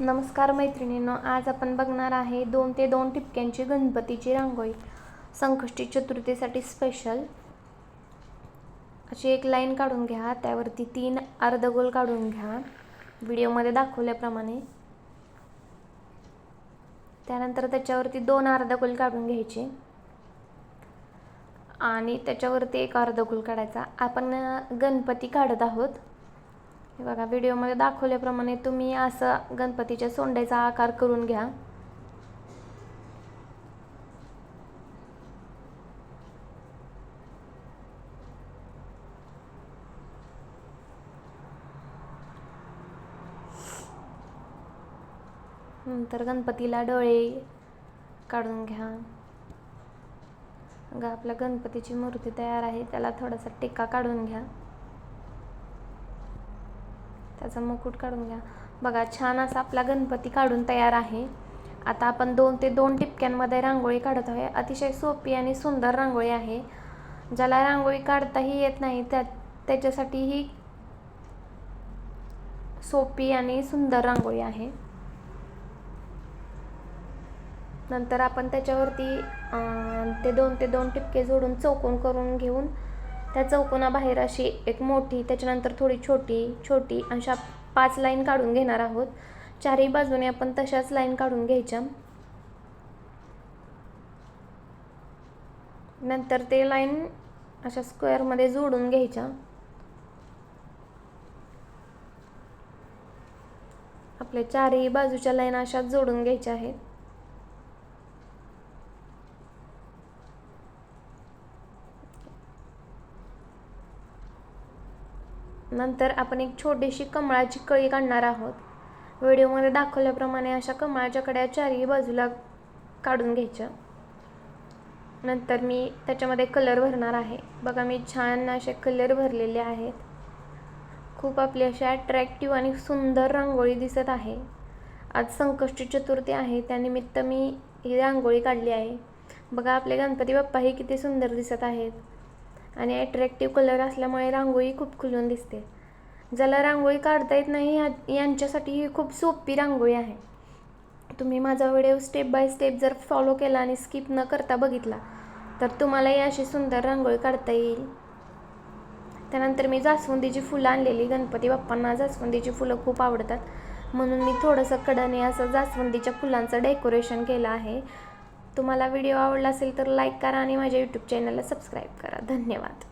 नमस्कार मैत्रिणींनो, आज आपण बघणार आहे 2 ते 2 ठिपक्यांची गणपतीची रांगोळी संकष्टी चतुर्थीसाठी स्पेशल। अशी एक लाईन काढून घ्या, त्यावरती 3 अर्धगोल काढून घ्या व्हिडिओमध्ये दाखवल्याप्रमाणे। त्यानंतर त्याच्यावरती 2 अर्धगोल काढून घ्यायचे आणि त्याच्यावरती 1 अर्धगोल काढायचा। आपण गणपती काढत आहोत। हे बघा, व्हिडिओमध्ये दाखवल्याप्रमाणे तुम्ही असं गणपतीच्या सोंड्याचा आकार करून घ्या। नंतर गणपतीला डोळे काढून घ्या। बघा, आपल्या गणपतीची मूर्ती तयार आहे। त्याला थोडासा टिक्का काढून घ्या, त्याचा मुकुट काढून घ्या। बघा, छान असा आपला गणपती काढून तयार आहे। आता आपण 2 ते 2 टिपक्यांमध्ये रांगोळी काढत आहे। अतिशय सोपी आणि सुंदर रांगोळी आहे। ज्याला रांगोळी काढताही येत नाही त्याच्यासाठी ही सोपी आणि सुंदर रांगोळी आहे। नंतर आपण त्याच्यावरती ते 2 ते 2 टिपके जोडून चौकोन करून घेऊन त्या चौकोनाबाहेर अशी एक मोठी, त्याच्यानंतर थोडी छोटी छोटी अशा 5 लाईन काढून घेणार आहोत। चारही बाजूने आपण तशाच लाईन काढून घ्यायच्या। नंतर ते लाईन अशा स्क्वेअरमध्ये जोडून घ्यायच्या। आपल्या चारही बाजूच्या लाईन अशा जोडून घ्यायच्या आहेत। नंतर आपण एक छोटीशी कमळाची कळी काढणार आहोत। व्हिडिओमध्ये दाखवल्याप्रमाणे अशा कमळाच्या कड्या चारही बाजूला काढून घ्यायच्या। नंतर मी त्याच्यामध्ये कलर भरणार आहे। बघा, मी छान असे कलर भरलेले आहेत। खूप आपली अशी अट्रॅक्टिव्ह आणि सुंदर रांगोळी दिसत आहे। आज संकष्टी चतुर्थी आहे, त्यानिमित्त मी ही रांगोळी काढली आहे। बघा, आपले गणपती बाप्पा हे किती सुंदर दिसत आहेत आणि अट्रॅक्टिव्ह कलर असल्यामुळे रांगोळी खूप खुलून दिसते। ज्याला रांगोळी काढता येत नाही यांच्यासाठी ही खूप सोपी रांगोळी आहे। तुम्ही माझा व्हिडिओ स्टेप बाय स्टेप जर फॉलो केला आणि स्किप न करता बघितला तर तुम्हालाही अशी सुंदर रांगोळी काढता येईल। त्यानंतर मी जास्वंदीची फुलं आणलेली, गणपती बाप्पांना जास्वंदीची फुलं खूप आवडतात म्हणून मी थोडंसं कडाने असं जास्वंदीच्या फुलांचं डेकोरेशन केलं आहे। तुम्हाला व्हिडिओ आवडला असेल तर लाईक करा आणि माझ्या यूट्यूब चॅनलला सबस्क्राईब करा। धन्यवाद।